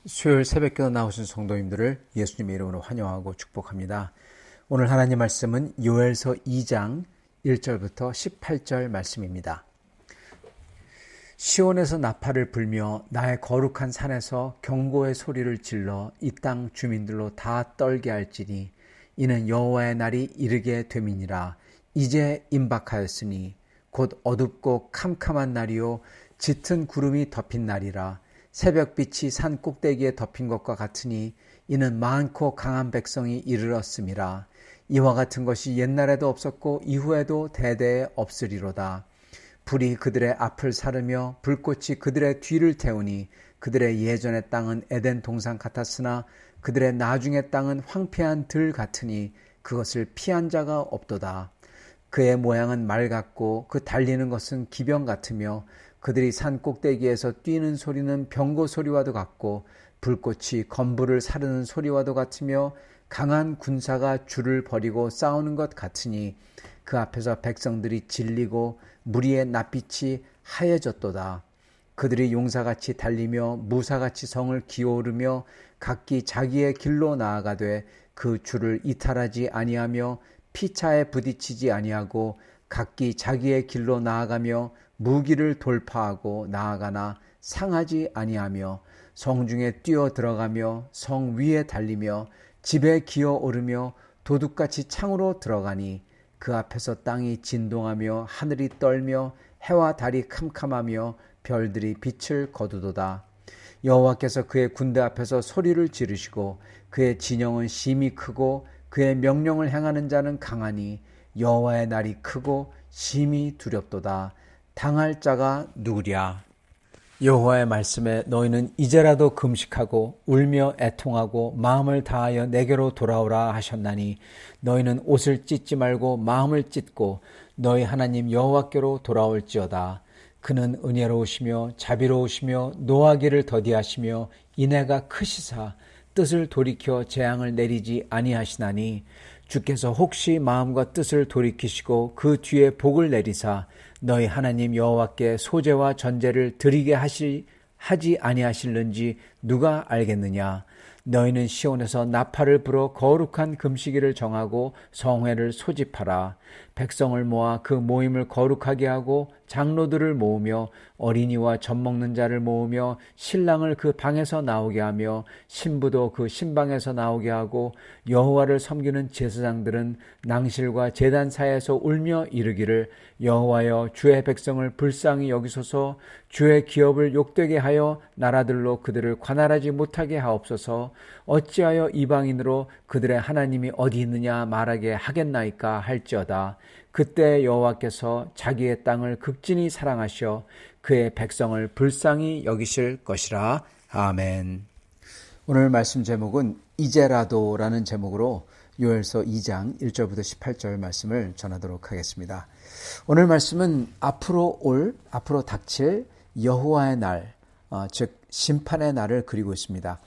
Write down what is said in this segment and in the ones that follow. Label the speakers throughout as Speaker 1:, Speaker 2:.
Speaker 1: 수요일 새벽기도 나오신 성도님들을 예수님의 이름으로 환영하고 축복합니다. 오늘 하나님 말씀은 요엘서 2장 1절부터 18절 말씀입니다. 시온에서 나팔을 불며 나의 거룩한 산에서 경고의 소리를 질러 이 땅 주민들로 다 떨게 할지니 이는 여호와의 날이 이르게 됨이니라. 이제 임박하였으니 곧 어둡고 캄캄한 날이요 짙은 구름이 덮인 날이라. 새벽빛이 산 꼭대기에 덮인 것과 같으니 이는 많고 강한 백성이 이르렀음이라. 이와 같은 것이 옛날에도 없었고 이후에도 대대에 없으리로다. 불이 그들의 앞을 사르며 불꽃이 그들의 뒤를 태우니 그들의 예전의 땅은 에덴 동산 같았으나 그들의 나중의 땅은 황폐한 들 같으니 그것을 피한 자가 없도다. 그의 모양은 말 같고 그 달리는 것은 기병 같으며 그들이 산 꼭대기에서 뛰는 소리는 병거 소리와도 같고 불꽃이 건불을 사르는 소리와도 같으며 강한 군사가 줄을 버리고 싸우는 것 같으니 그 앞에서 백성들이 질리고 무리의 낯빛이 하얘졌도다. 그들이 용사같이 달리며 무사같이 성을 기어오르며 각기 자기의 길로 나아가되 그 줄을 이탈하지 아니하며 피차에 부딪히지 아니하고 각기 자기의 길로 나아가며 무기를 돌파하고 나아가나 상하지 아니하며 성중에 뛰어 들어가며 성 위에 달리며 집에 기어 오르며 도둑같이 창으로 들어가니 그 앞에서 땅이 진동하며 하늘이 떨며 해와 달이 캄캄하며 별들이 빛을 거두도다. 여호와께서 그의 군대 앞에서 소리를 지르시고 그의 진영은 심히 크고 그의 명령을 행하는 자는 강하니 여호와의 날이 크고 심히 두렵도다. 당할 자가 누구랴. 여호와의 말씀에 너희는 이제라도 금식하고 울며 애통하고 마음을 다하여 내게로 돌아오라 하셨나니 너희는 옷을 찢지 말고 마음을 찢고 너희 하나님 여호와께로 돌아올지어다. 그는 은혜로우시며 자비로우시며 노하기를 더디하시며 인애가 크시사 뜻을 돌이켜 재앙을 내리지 아니하시나니 주께서 혹시 마음과 뜻을 돌이키시고 그 뒤에 복을 내리사 너희 하나님 여호와께 소제와 전제를 드리게 하지 아니하실는지 누가 알겠느냐. 너희는 시온에서 나팔을 불어 거룩한 금식일을 정하고 성회를 소집하라. 백성을 모아 그 모임을 거룩하게 하고 장로들을 모으며 어린이와 젖먹는 자를 모으며 신랑을 그 방에서 나오게 하며 신부도 그 신방에서 나오게 하고 여호와를 섬기는 제사장들은 낭실과 제단 사이에서 울며 이르기를 여호와여 주의 백성을 불쌍히 여기소서. 주의 기업을 욕되게 하여 나라들로 그들을 관할하지 못하게 하옵소서. 어찌하여 이방인으로 그들의 하나님이 어디 있느냐 말하게 하겠나이까 할지어다. 그때 여호와께서 자기의 땅을 극진히 사랑하셔 그의 백성을 불쌍히 여기실 것이라. 아멘. 오늘 말씀 제목은 이제라도라는 제목으로 요엘서 2장 1절부터 18절 말씀을 전하도록 하겠습니다. 오늘 말씀은 앞으로 닥칠 여호와의 날, 즉 심판의 날을 그리고 있습니다.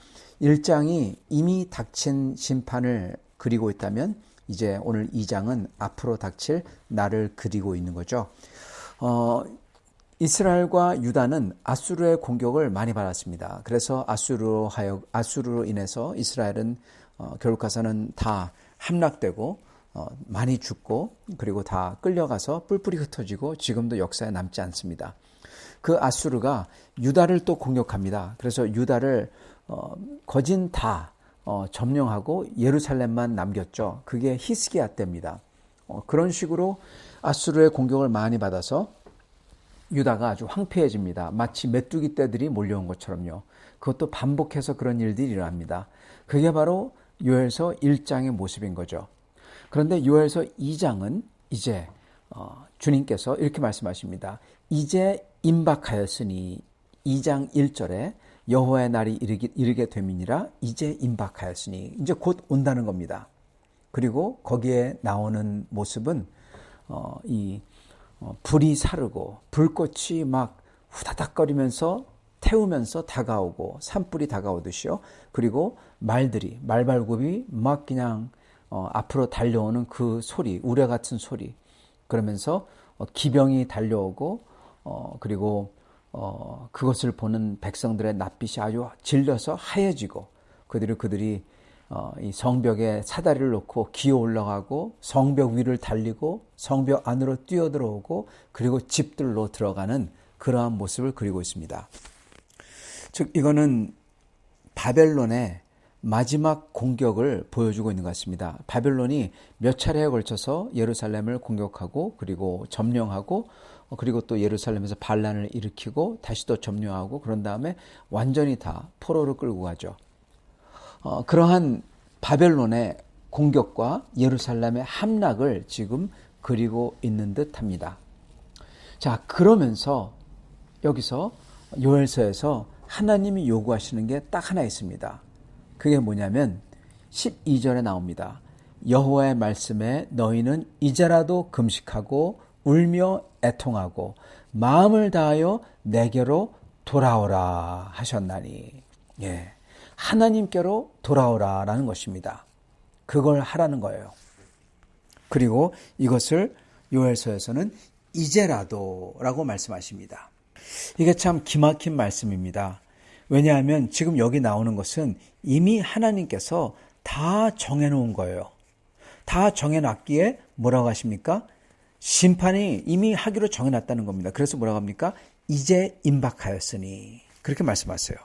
Speaker 1: 1장이 이미 닥친 심판을 그리고 있다면 이제 오늘 2장은 앞으로 닥칠 날을 그리고 있는 거죠. 이스라엘과 유다는 아수르의 공격을 많이 받았습니다. 그래서 아수르로 인해서 이스라엘은 결국 가서는 다 함락되고 많이 죽고 그리고 다 끌려가서 뿔뿔이 흩어지고 지금도 역사에 남지 않습니다. 그 아수르가 유다를 또 공격합니다. 그래서 유다를 거진 다 점령하고 예루살렘만 남겼죠. 그게 히스기야 때입니다. 그런 식으로 아수르의 공격을 많이 받아서 유다가 아주 황폐해집니다. 마치 메뚜기 떼들이 몰려온 것처럼요. 그것도 반복해서 그런 일들이 일어납니다. 그게 바로 요엘서 1장의 모습인 거죠. 그런데 요엘서 2장은 이제 주님께서 이렇게 말씀하십니다. 이제 임박하였으니 2장 1절에 여호와의 날이 이르게 됨이니라. 이제 임박하였으니 이제 곧 온다는 겁니다. 그리고 거기에 나오는 모습은 불이 사르고 불꽃이 막 후다닥거리면서 태우면서 다가오고 산불이 다가오듯이요. 그리고 말발굽이 막 그냥 앞으로 달려오는 그 소리, 우레 같은 소리. 그러면서 기병이 달려오고 그리고 그것을 보는 백성들의 낯빛이 아주 질려서 하얘지고 그들이 이 성벽에 사다리를 놓고 기어 올라가고 성벽 위를 달리고 성벽 안으로 뛰어들어오고 그리고 집들로 들어가는 그러한 모습을 그리고 있습니다. 즉 이거는 바벨론의 마지막 공격을 보여주고 있는 것 같습니다. 바벨론이 몇 차례에 걸쳐서 예루살렘을 공격하고 그리고 점령하고 그리고 또 예루살렘에서 반란을 일으키고 다시 또 점령하고 그런 다음에 완전히 다 포로로 끌고 가죠. 그러한 바벨론의 공격과 예루살렘의 함락을 지금 그리고 있는 듯합니다. 자, 그러면서 여기서 요엘서에서 하나님이 요구하시는 게 딱 하나 있습니다. 그게 뭐냐면 12절에 나옵니다. 여호와의 말씀에 너희는 이제라도 금식하고 울며 애통하고 마음을 다하여 내게로 돌아오라 하셨나니. 예, 하나님께로 돌아오라라는 것입니다. 그걸 하라는 거예요. 그리고 이것을 요엘서에서는 이제라도라고 말씀하십니다. 이게 참 기막힌 말씀입니다. 왜냐하면 지금 여기 나오는 것은 이미 하나님께서 다 정해놓은 거예요. 다 정해놨기에 뭐라고 하십니까? 심판이 이미 하기로 정해놨다는 겁니다. 그래서 뭐라고 합니까? 이제 임박하였으니 그렇게 말씀하세요.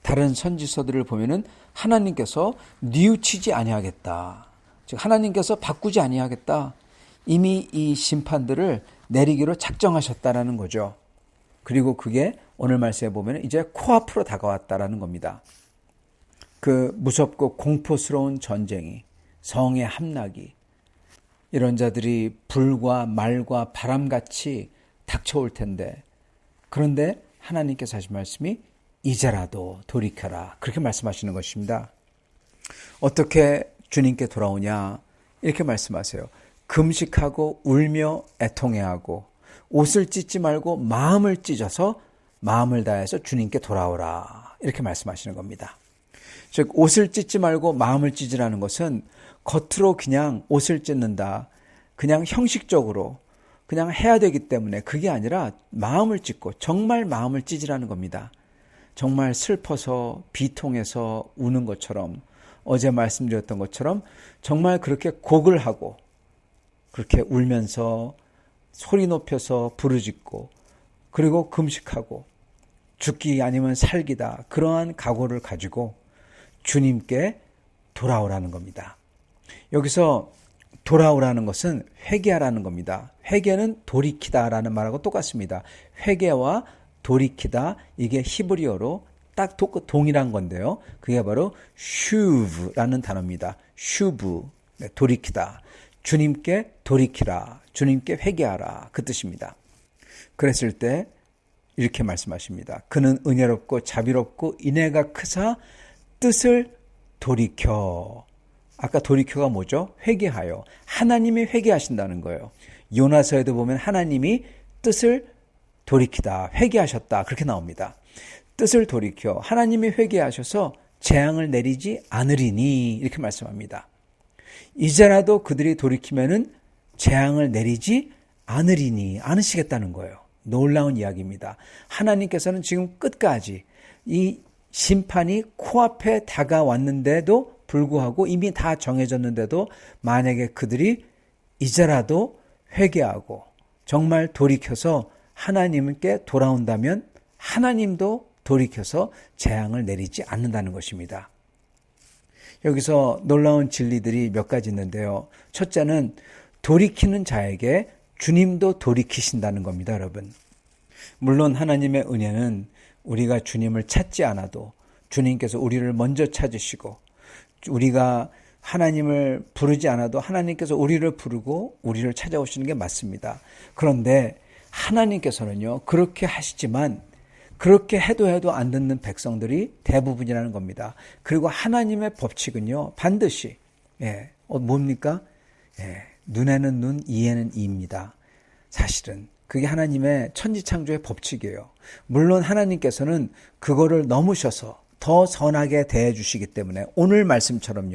Speaker 1: 다른 선지서들을 보면은 하나님께서 뉘우치지 아니하겠다. 즉 하나님께서 바꾸지 아니하겠다. 이미 이 심판들을 내리기로 작정하셨다라는 거죠. 그리고 그게 오늘 말씀에 보면 이제 코앞으로 다가왔다라는 겁니다. 그 무섭고 공포스러운 전쟁이, 성의 함락이, 이런 자들이 불과 말과 바람같이 닥쳐올 텐데, 그런데 하나님께서 하신 말씀이 이제라도 돌이켜라, 그렇게 말씀하시는 것입니다. 어떻게 주님께 돌아오냐 이렇게 말씀하세요. 금식하고 울며 애통해하고 옷을 찢지 말고 마음을 찢어서 마음을 다해서 주님께 돌아오라, 이렇게 말씀하시는 겁니다. 즉 옷을 찢지 말고 마음을 찢으라는 것은 겉으로 그냥 옷을 찢는다, 그냥 형식적으로 그냥 해야 되기 때문에 그게 아니라 마음을 찢고 정말 마음을 찢으라는 겁니다. 정말 슬퍼서 비통해서 우는 것처럼, 어제 말씀드렸던 것처럼 정말 그렇게 곡을 하고 그렇게 울면서 소리 높여서 부르짖고 그리고 금식하고 죽기 아니면 살기다, 그러한 각오를 가지고 주님께 돌아오라는 겁니다. 여기서 돌아오라는 것은 회개하라는 겁니다. 회개는 돌이키다라는 말하고 똑같습니다. 회개와 돌이키다, 이게 히브리어로 딱 동일한 건데요. 그게 바로 슈브라는 단어입니다. 슈브, 돌이키다. 주님께 돌이키라, 주님께 회개하라, 그 뜻입니다. 그랬을 때 이렇게 말씀하십니다. 그는 은혜롭고 자비롭고 인애가 크사 뜻을 돌이켜. 아까 돌이켜가 뭐죠? 회개하여. 하나님이 회개하신다는 거예요. 요나서에도 보면 하나님이 뜻을 돌이키다, 회개하셨다, 그렇게 나옵니다. 뜻을 돌이켜 하나님이 회개하셔서 재앙을 내리지 않으리니, 이렇게 말씀합니다. 이제라도 그들이 돌이키면은 재앙을 내리지 않으리니, 않으시겠다는 거예요. 놀라운 이야기입니다. 하나님께서는 지금 끝까지 이 심판이 코앞에 다가왔는데도 불구하고, 이미 다 정해졌는데도 만약에 그들이 이제라도 회개하고 정말 돌이켜서 하나님께 돌아온다면 하나님도 돌이켜서 재앙을 내리지 않는다는 것입니다. 여기서 놀라운 진리들이 몇 가지 있는데요. 첫째는 돌이키는 자에게 주님도 돌이키신다는 겁니다, 여러분. 물론 하나님의 은혜는 우리가 주님을 찾지 않아도 주님께서 우리를 먼저 찾으시고, 우리가 하나님을 부르지 않아도 하나님께서 우리를 부르고 우리를 찾아오시는 게 맞습니다. 그런데 하나님께서는요, 그렇게 하시지만 그렇게 해도 안 듣는 백성들이 대부분이라는 겁니다. 그리고 하나님의 법칙은요, 반드시 뭡니까? 눈에는 눈, 이에는 이입니다. 사실은 그게 하나님의 천지창조의 법칙이에요. 물론 하나님께서는 그거를 넘으셔서 더 선하게 대해 주시기 때문에 오늘 말씀처럼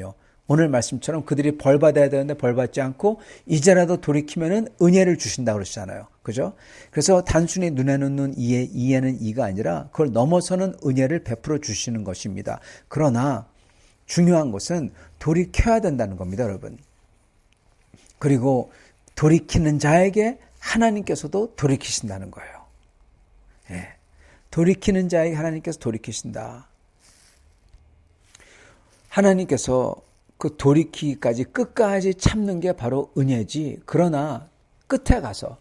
Speaker 1: 그들이 벌 받아야 되는데 벌 받지 않고 이제라도 돌이키면은 은혜를 주신다고 그러시잖아요. 그죠? 그래서 단순히 눈에는 눈, 이에는 이가 아니라 그걸 넘어서는 은혜를 베풀어 주시는 것입니다. 그러나 중요한 것은 돌이켜야 된다는 겁니다, 여러분. 그리고 돌이키는 자에게 하나님께서도 돌이키신다는 거예요. 예. 돌이키는 자에게 하나님께서 돌이키신다. 하나님께서 그 돌이키기까지 끝까지 참는 게 바로 은혜지. 그러나 끝에 가서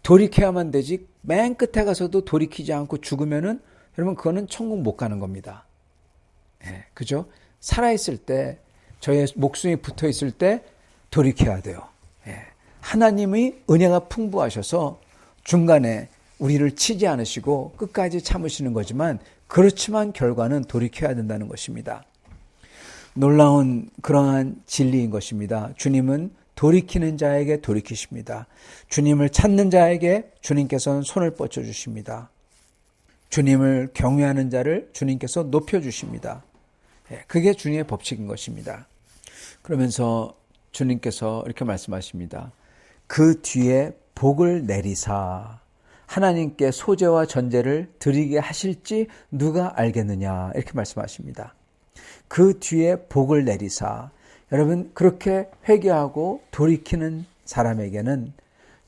Speaker 1: 돌이켜야만 되지 맨 끝에 가서도 돌이키지 않고 죽으면은 여러분 그거는 천국 못 가는 겁니다. 예, 그죠? 살아있을 때 저의 목숨이 붙어있을 때 돌이켜야 돼요. 예, 하나님의 은혜가 풍부하셔서 중간에 우리를 치지 않으시고 끝까지 참으시는 거지만 그렇지만 결과는 돌이켜야 된다는 것입니다. 놀라운 그러한 진리인 것입니다. 주님은 돌이키는 자에게 돌이키십니다. 주님을 찾는 자에게 주님께서는 손을 뻗쳐주십니다. 주님을 경외하는 자를 주님께서 높여주십니다. 그게 주님의 법칙인 것입니다. 그러면서 주님께서 이렇게 말씀하십니다. 그 뒤에 복을 내리사 하나님께 소재와 전제를 드리게 하실지 누가 알겠느냐 이렇게 말씀하십니다. 그 뒤에 복을 내리사 여러분 그렇게 회개하고 돌이키는 사람에게는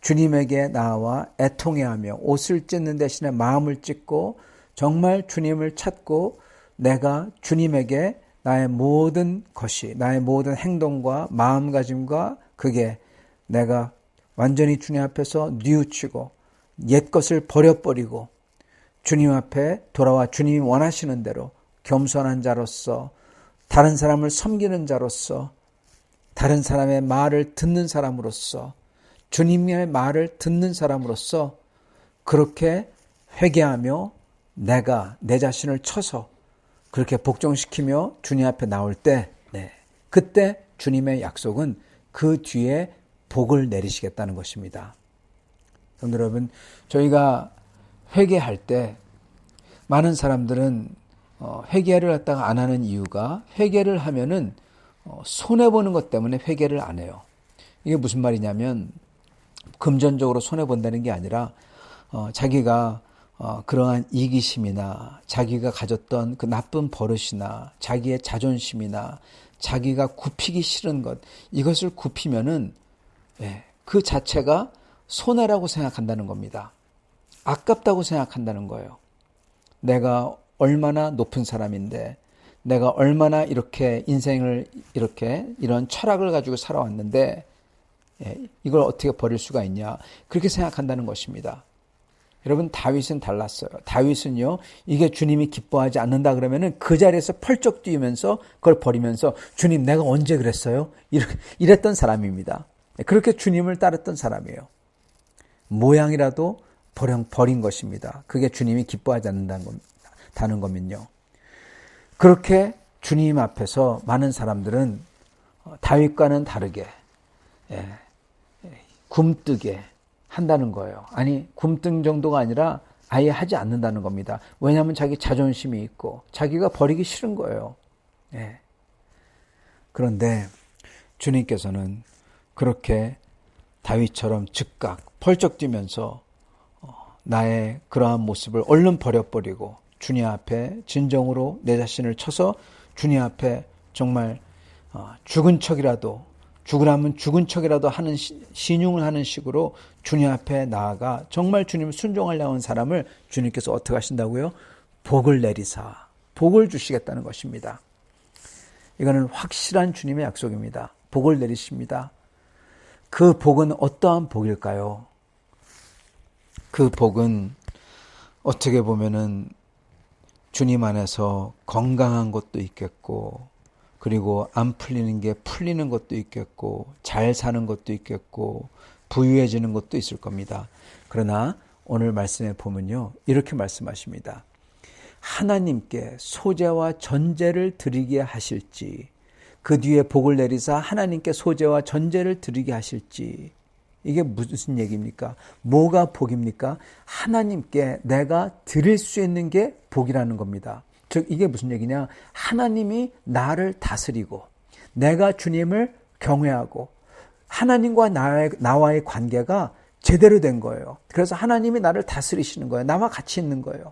Speaker 1: 주님에게 나와 애통해하며 옷을 찢는 대신에 마음을 찢고 정말 주님을 찾고 내가 주님에게 나의 모든 것이 나의 모든 행동과 마음가짐과 그게 내가 완전히 주님 앞에서 뉘우치고 옛 것을 버려버리고 주님 앞에 돌아와 주님이 원하시는 대로 겸손한 자로서 다른 사람을 섬기는 자로서 다른 사람의 말을 듣는 사람으로서 주님의 말을 듣는 사람으로서 그렇게 회개하며 내가 내 자신을 쳐서 그렇게 복종시키며 주님 앞에 나올 때 그때 주님의 약속은 그 뒤에 복을 내리시겠다는 것입니다. 성도 여러분, 저희가 회개할 때 많은 사람들은 회개를 갖다가 안 하는 이유가 회개를 하면은 손해보는 것 때문에 회개를 안 해요. 이게 무슨 말이냐면 금전적으로 손해본다는 게 아니라 자기가 그러한 이기심이나 자기가 가졌던 그 나쁜 버릇이나 자기의 자존심이나 자기가 굽히기 싫은 것 이것을 굽히면은 그 자체가 손해라고 생각한다는 겁니다. 아깝다고 생각한다는 거예요. 내가 얼마나 높은 사람인데 내가 얼마나 이렇게 인생을 이런 철학을 가지고 살아왔는데 이걸 어떻게 버릴 수가 있냐 그렇게 생각한다는 것입니다. 여러분 다윗은 달랐어요. 다윗은요 이게 주님이 기뻐하지 않는다 그러면은 그 자리에서 펄쩍 뛰면서 그걸 버리면서 주님 내가 언제 그랬어요? 이랬던 사람입니다. 그렇게 주님을 따랐던 사람이에요. 모양이라도 버린 것입니다. 그게 주님이 기뻐하지 않는다는 거면요. 그렇게 주님 앞에서 많은 사람들은 다윗과는 다르게 굼뜨게 한다는 거예요. 아니 굼뜬 정도가 아니라 아예 하지 않는다는 겁니다. 왜냐하면 자기 자존심이 있고 자기가 버리기 싫은 거예요. 그런데 주님께서는 그렇게 다윗처럼 즉각 펄쩍 뛰면서 나의 그러한 모습을 얼른 버려버리고 주님 앞에 진정으로 내 자신을 쳐서 주님 앞에 정말 죽은 척이라도 죽으라면 죽은 척이라도 하는 신용을 하는 식으로 주님 앞에 나아가 정말 주님을 순종하려고 하는 사람을 주님께서 어떻게 하신다고요? 복을 내리사 복을 주시겠다는 것입니다. 이거는 확실한 주님의 약속입니다. 복을 내리십니다. 그 복은 어떠한 복일까요? 그 복은 어떻게 보면은 주님 안에서 건강한 것도 있겠고 그리고 안 풀리는 게 풀리는 것도 있겠고 잘 사는 것도 있겠고 부유해지는 것도 있을 겁니다. 그러나 오늘 말씀에 보면요 이렇게 말씀하십니다. 하나님께 소재와 전제를 드리게 하실지 그 뒤에 복을 내리사 하나님께 소재와 전제를 드리게 하실지 이게 무슨 얘기입니까? 뭐가 복입니까? 하나님께 내가 드릴 수 있는 게 복이라는 겁니다. 즉 이게 무슨 얘기냐? 하나님이 나를 다스리고 내가 주님을 경외하고 하나님과 나와의 관계가 제대로 된 거예요. 그래서 하나님이 나를 다스리시는 거예요. 나와 같이 있는 거예요.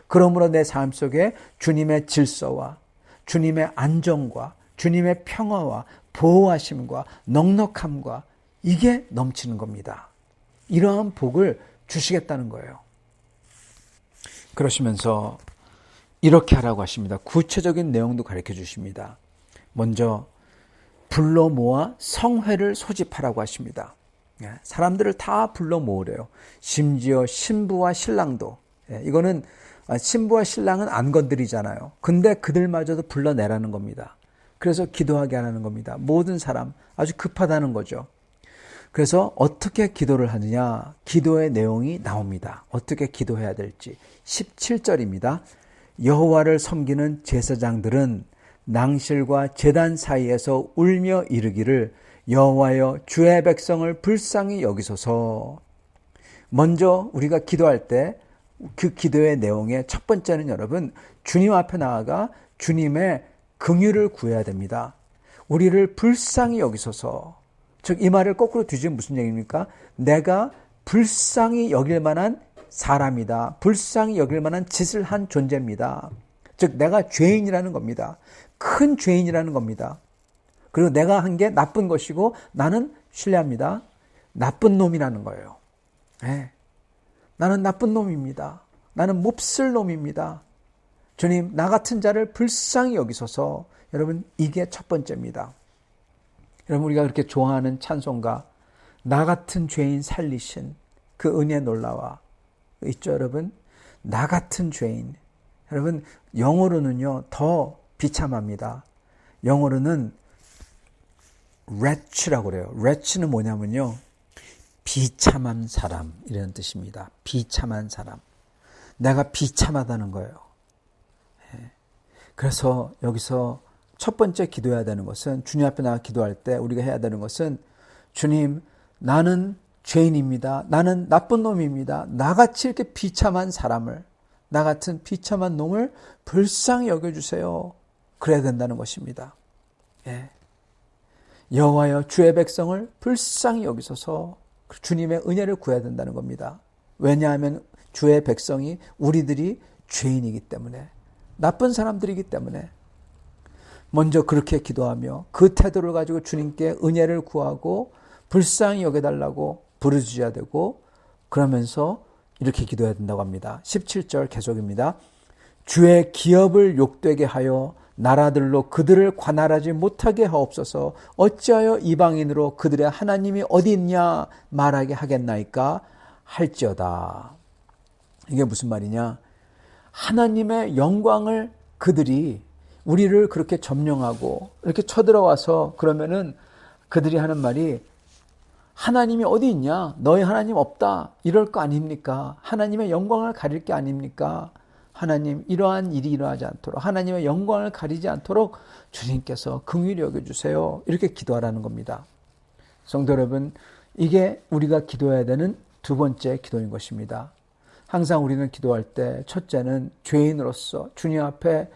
Speaker 1: 그러므로 내 삶 속에 주님의 질서와 주님의 안정과 주님의 평화와 보호하심과 넉넉함과 이게 넘치는 겁니다. 이러한 복을 주시겠다는 거예요. 그러시면서 이렇게 하라고 하십니다. 구체적인 내용도 가르쳐 주십니다. 먼저 불러 모아 성회를 소집하라고 하십니다. 사람들을 다 불러 모으래요. 심지어 신부와 신랑도. 이거는 신부와 신랑은 안 건드리잖아요. 근데 그들마저도 불러내라는 겁니다. 그래서 기도하게 하라는 겁니다. 모든 사람 아주 급하다는 거죠. 그래서 어떻게 기도를 하느냐? 기도의 내용이 나옵니다. 어떻게 기도해야 될지. 17절입니다. 여호와를 섬기는 제사장들은 낭실과 제단 사이에서 울며 이르기를 여호와여 주의 백성을 불쌍히 여기소서. 먼저 우리가 기도할 때 그 기도의 내용의 첫 번째는 여러분 주님 앞에 나아가 주님의 긍휼을 구해야 됩니다. 우리를 불쌍히 여기소서. 즉 이 말을 거꾸로 뒤지면 무슨 얘기입니까? 내가 불쌍히 여길 만한 사람이다. 불쌍히 여길 만한 짓을 한 존재입니다. 즉 내가 죄인이라는 겁니다. 큰 죄인이라는 겁니다. 그리고 내가 한 게 나쁜 것이고 나는 신뢰합니다. 나쁜 놈이라는 거예요. 네. 나는 나쁜 놈입니다. 나는 몹쓸 놈입니다. 주님, 나 같은 자를 불쌍히 여기소서. 여러분, 이게 첫 번째입니다. 여러분, 우리가 그렇게 좋아하는 찬송가, 나 같은 죄인 살리신 그 은혜 놀라와 있죠, 여러분? 나 같은 죄인. 여러분, 영어로는요, 더 비참합니다. 영어로는 wretch라고 그래요. wretch는 뭐냐면요, 비참한 사람 이라는 뜻입니다. 비참한 사람. 내가 비참하다는 거예요. 그래서 여기서 첫 번째 기도해야 되는 것은, 주님 앞에 나가 기도할 때 우리가 해야 되는 것은, 주님, 나는 죄인입니다. 나는 나쁜 놈입니다. 나같이 이렇게 비참한 사람을, 나 같은 비참한 놈을 불쌍히 여겨주세요. 그래야 된다는 것입니다. 예. 여호와여 주의 백성을 불쌍히 여기소서. 주님의 은혜를 구해야 된다는 겁니다. 왜냐하면 주의 백성이 우리들이 죄인이기 때문에, 나쁜 사람들이기 때문에 먼저 그렇게 기도하며 그 태도를 가지고 주님께 은혜를 구하고 불쌍히 여겨달라고 부르짖어야 되고, 그러면서 이렇게 기도해야 된다고 합니다. 17절 계속입니다. 주의 기업을 욕되게 하여 나라들로 그들을 관할하지 못하게 하옵소서. 어찌하여 이방인으로 그들의 하나님이 어디 있냐 말하게 하겠나이까 할지어다. 이게 무슨 말이냐? 하나님의 영광을 그들이, 우리를 그렇게 점령하고 이렇게 쳐들어와서 그러면은 그들이 하는 말이, 하나님이 어디 있냐? 너희 하나님 없다. 이럴 거 아닙니까? 하나님의 영광을 가릴 게 아닙니까? 하나님, 이러한 일이 일어나지 않도록, 하나님의 영광을 가리지 않도록 주님께서 긍휼히 여겨주세요. 이렇게 기도하라는 겁니다. 성도 여러분, 이게 우리가 기도해야 되는 두 번째 기도인 것입니다. 항상 우리는 기도할 때 첫째는 죄인으로서 주님 앞에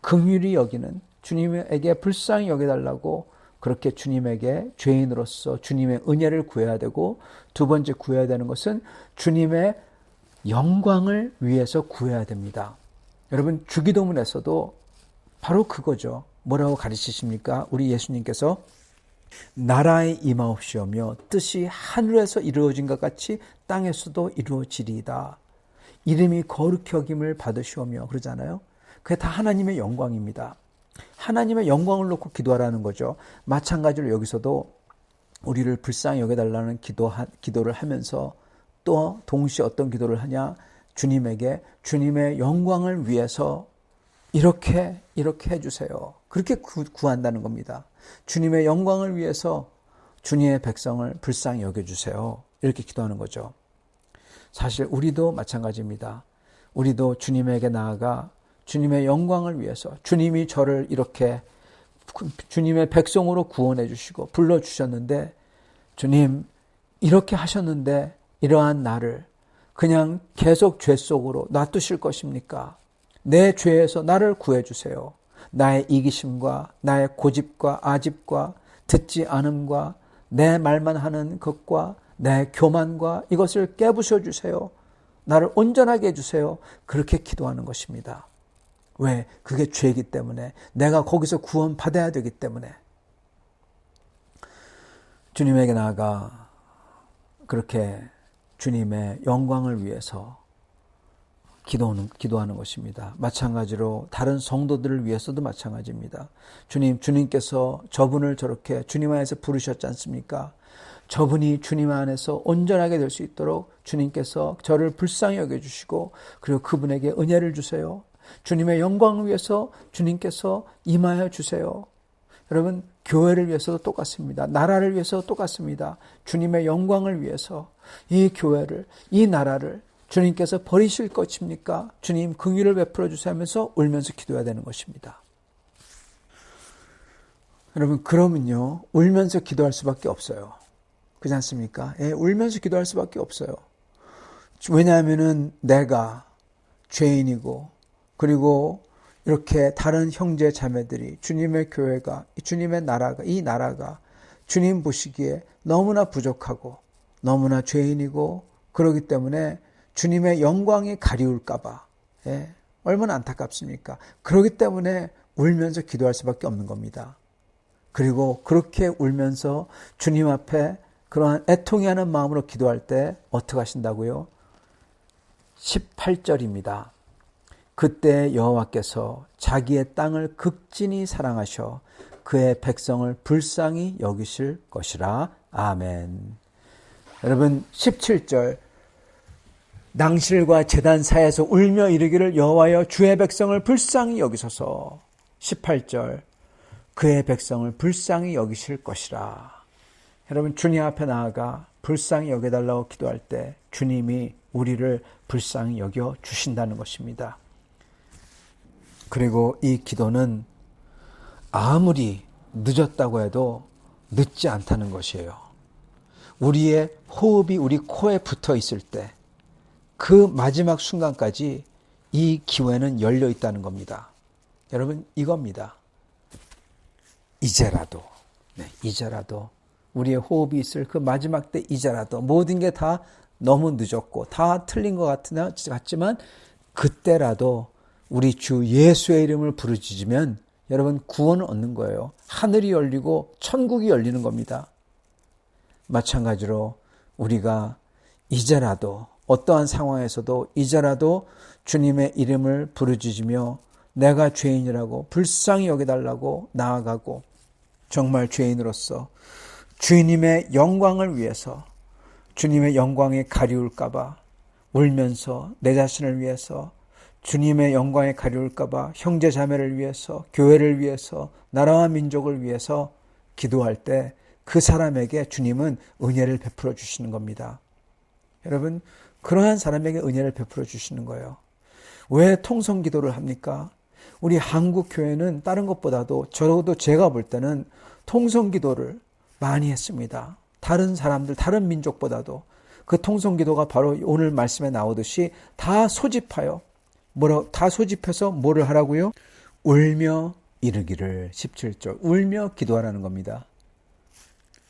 Speaker 1: 긍휼히 여기는, 주님에게 불쌍히 여겨달라고 그렇게 주님에게 죄인으로서 주님의 은혜를 구해야 되고, 두 번째 구해야 되는 것은 주님의 영광을 위해서 구해야 됩니다. 여러분, 주기도문에서도 바로 그거죠. 뭐라고 가르치십니까? 우리 예수님께서 나라의 임하옵시오며 뜻이 하늘에서 이루어진 것 같이 땅에서도 이루어지리이다. 이름이 거룩히 여김을 받으시오며 그러잖아요. 그게 다 하나님의 영광입니다. 하나님의 영광을 놓고 기도하라는 거죠. 마찬가지로 여기서도 우리를 불쌍히 여겨달라는 기도를 하면서 또 동시에 어떤 기도를 하냐? 주님에게 주님의 영광을 위해서 이렇게 해주세요. 그렇게 구한다는 겁니다. 주님의 영광을 위해서 주님의 백성을 불쌍히 여겨주세요. 이렇게 기도하는 거죠. 사실 우리도 마찬가지입니다. 우리도 주님에게 나아가 주님의 영광을 위해서, 주님이 저를 이렇게 주님의 백성으로 구원해 주시고 불러주셨는데, 주님 이렇게 하셨는데 이러한 나를 그냥 계속 죄 속으로 놔두실 것입니까? 내 죄에서 나를 구해주세요. 나의 이기심과 나의 고집과 아집과 듣지 않음과 내 말만 하는 것과 내 교만과 이것을 깨부숴 주세요. 나를 온전하게 해주세요. 그렇게 기도하는 것입니다. 왜? 그게 죄이기 때문에, 내가 거기서 구원받아야 되기 때문에. 주님에게 나아가 그렇게 주님의 영광을 위해서 기도하는 것입니다. 마찬가지로 다른 성도들을 위해서도 마찬가지입니다. 주님께서 저분을 저렇게 주님 안에서 부르셨지 않습니까? 저분이 주님 안에서 온전하게 될 수 있도록 주님께서 저를 불쌍히 여겨주시고, 그리고 그분에게 은혜를 주세요. 주님의 영광을 위해서 주님께서 임하여 주세요. 여러분, 교회를 위해서도 똑같습니다. 나라를 위해서도 똑같습니다. 주님의 영광을 위해서 이 교회를, 이 나라를 주님께서 버리실 것입니까? 주님 긍휼을 베풀어 주세요 하면서 울면서 기도해야 되는 것입니다. 여러분, 그러면요, 울면서 기도할 수밖에 없어요. 그렇지 않습니까? 예, 울면서 기도할 수밖에 없어요. 왜냐하면은 내가 죄인이고, 그리고 이렇게 다른 형제 자매들이, 주님의 교회가, 주님의 나라가, 이 나라가 주님 보시기에 너무나 부족하고 너무나 죄인이고, 그러기 때문에 주님의 영광이 가리울까봐, 예, 얼마나 안타깝습니까? 그러기 때문에 울면서 기도할 수밖에 없는 겁니다. 그리고 그렇게 울면서 주님 앞에 그러한 애통해하는 마음으로 기도할 때 어떻게 하신다고요? 18절입니다. 그때 여호와께서 자기의 땅을 극진히 사랑하셔 그의 백성을 불쌍히 여기실 것이라. 아멘. 여러분, 17절, 낭실과 제단 사이에서 울며 이르기를 여호와여 주의 백성을 불쌍히 여기소서. 18절, 그의 백성을 불쌍히 여기실 것이라. 여러분, 주님 앞에 나아가 불쌍히 여겨달라고 기도할 때 주님이 우리를 불쌍히 여겨 주신다는 것입니다. 그리고 이 기도는 아무리 늦었다고 해도 늦지 않다는 것이에요. 우리의 호흡이 우리 코에 붙어 있을 때 그 마지막 순간까지 이 기회는 열려 있다는 겁니다. 여러분, 이겁니다. 이제라도, 이제라도 우리의 호흡이 있을 그 마지막 때, 이제라도 모든 게 다 너무 늦었고 다 틀린 것 같지만 그때라도 우리 주 예수의 이름을 부르짖으면 여러분, 구원을 얻는 거예요. 하늘이 열리고 천국이 열리는 겁니다. 마찬가지로 우리가 이제라도, 어떠한 상황에서도 이제라도 주님의 이름을 부르짖으며 내가 죄인이라고 불쌍히 여겨달라고 나아가고, 정말 죄인으로서 주님의 영광을 위해서, 주님의 영광에 가리울까봐 울면서, 내 자신을 위해서, 주님의 영광에 가리울까봐 형제 자매를 위해서, 교회를 위해서, 나라와 민족을 위해서 기도할 때 그 사람에게 주님은 은혜를 베풀어 주시는 겁니다. 여러분, 그러한 사람에게 은혜를 베풀어 주시는 거예요. 왜 통성 기도를 합니까? 우리 한국 교회는 다른 것보다도, 저도 제가 볼 때는 통성 기도를 많이 했습니다. 다른 사람들, 다른 민족보다도. 그 통성 기도가 바로 오늘 말씀에 나오듯이 다 소집하여, 다 소집해서 뭐를 하라고요? 울며 이르기를. 17절, 울며 기도하라는 겁니다.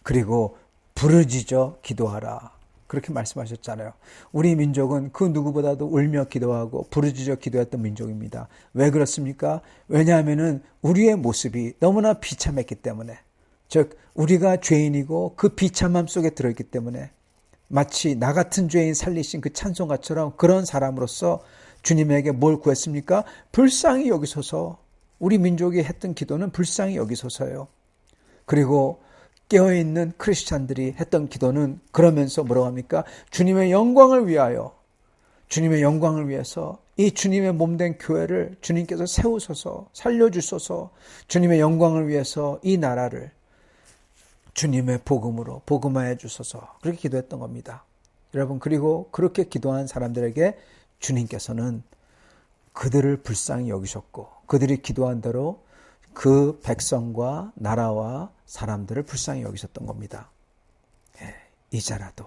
Speaker 1: 그리고 부르짖어 기도하라, 그렇게 말씀하셨잖아요. 우리 민족은 그 누구보다도 울며 기도하고 부르짖어 기도했던 민족입니다. 왜 그렇습니까? 왜냐하면은 우리의 모습이 너무나 비참했기 때문에, 즉 우리가 죄인이고 그 비참함 속에 들어있기 때문에, 마치 나 같은 죄인 살리신 그 찬송가처럼 그런 사람으로서 주님에게 뭘 구했습니까? 불쌍히 여기소서. 우리 민족이 했던 기도는 불쌍히 여기소서예요. 그리고 깨어있는 크리스찬들이 했던 기도는 그러면서 뭐라고 합니까? 주님의 영광을 위하여, 주님의 영광을 위해서 이 주님의 몸된 교회를 주님께서 세우소서, 살려주소서, 주님의 영광을 위해서 이 나라를 주님의 복음으로 복음화해 주소서, 그렇게 기도했던 겁니다. 여러분, 그리고 그렇게 기도한 사람들에게 주님께서는 그들을 불쌍히 여기셨고, 그들이 기도한 대로 그 백성과 나라와 사람들을 불쌍히 여기셨던 겁니다. 이제라도,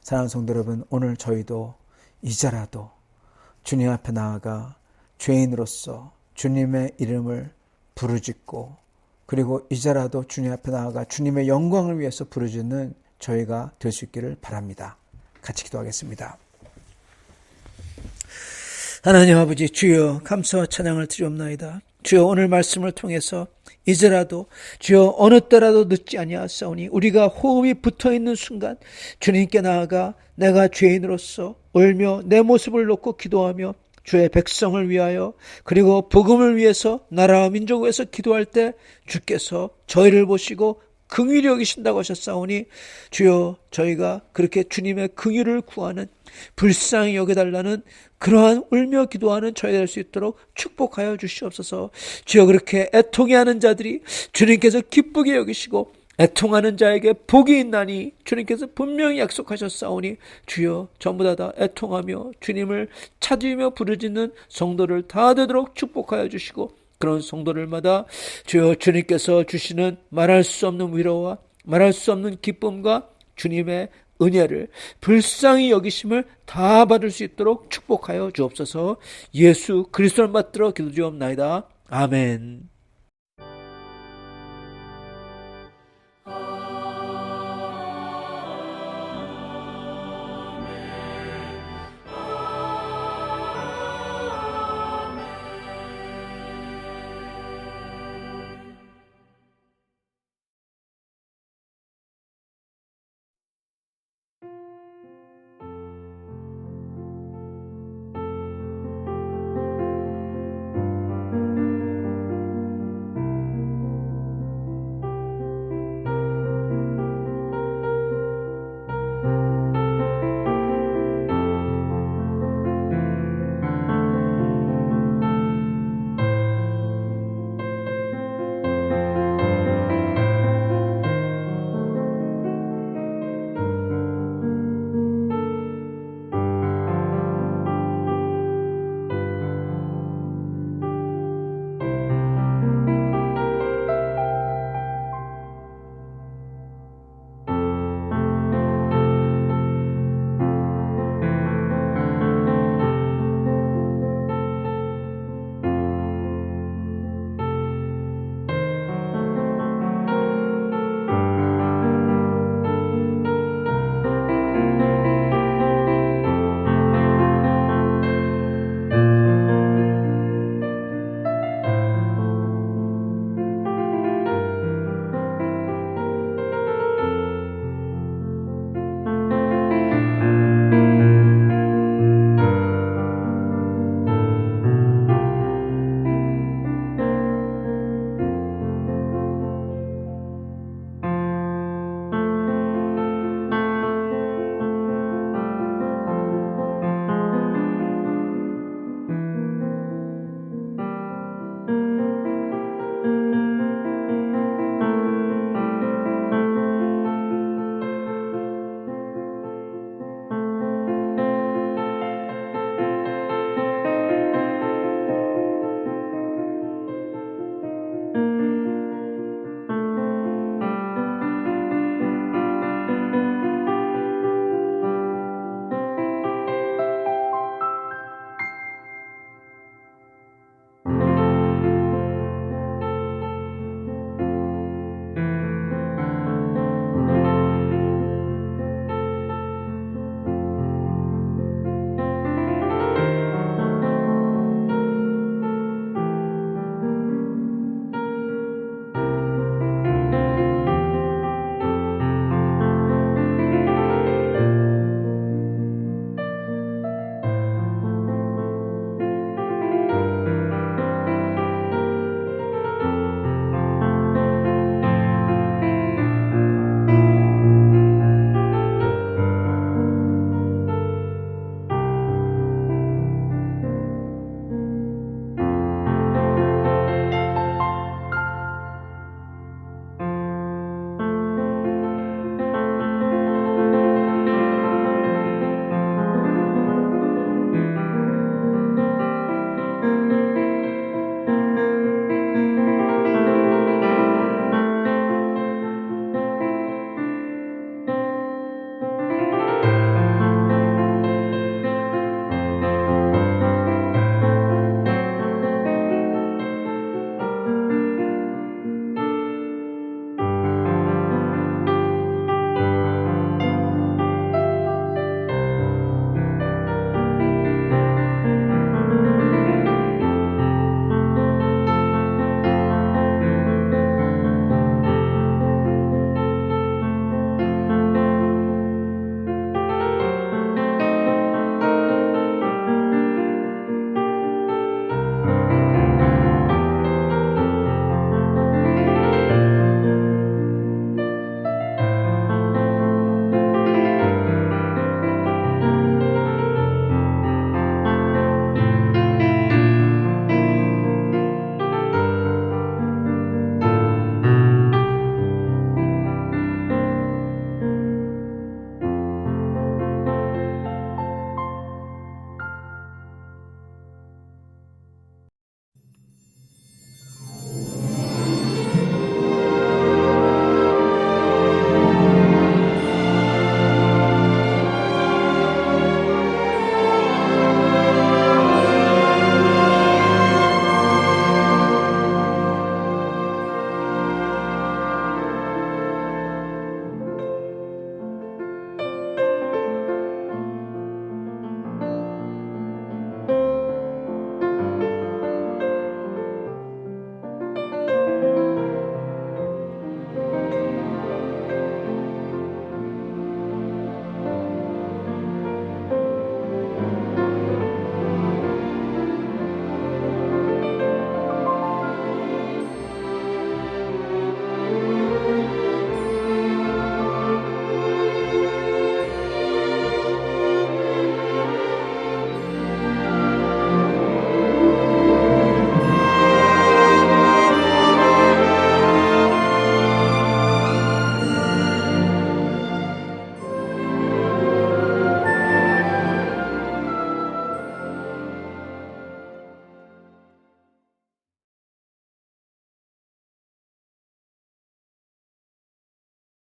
Speaker 1: 사랑하는 성도 여러분, 오늘 저희도 이제라도 주님 앞에 나아가 죄인으로서 주님의 이름을 부르짖고, 그리고 이제라도 주님 앞에 나아가 주님의 영광을 위해서 부르짖는 저희가 될 수 있기를 바랍니다. 같이 기도하겠습니다. 하나님 아버지, 주여 감사와 찬양을 드리옵나이다. 주여 오늘 말씀을 통해서 이제라도 주여 어느 때라도 늦지 아니하사오니 우리가 호흡이 붙어있는 순간 주님께 나아가 내가 죄인으로서 울며 내 모습을 놓고 기도하며 주의 백성을 위하여 그리고 복음을 위해서 나라와 민족을 위해서 기도할 때 주께서 저희를 보시고 긍휼히 여기신다고 하셨사오니 주여 저희가 그렇게 주님의 긍휼을 구하는 불쌍히 여겨달라는 그러한 울며 기도하는 저희가 될 수 있도록 축복하여 주시옵소서. 주여 그렇게 애통해하는 자들이 주님께서 기쁘게 여기시고 애통하는 자에게 복이 있나니 주님께서 분명히 약속하셨사오니 주여 전부 다 애통하며 주님을 찾으며 부르짖는 성도를 다 되도록 축복하여 주시고 그런 성도들마다 주여 주님께서 주시는 말할 수 없는 위로와 말할 수 없는 기쁨과 주님의 은혜를 불쌍히 여기심을 다 받을 수 있도록 축복하여 주옵소서. 예수 그리스도를 받들어 기도드리옵나이다. 아멘.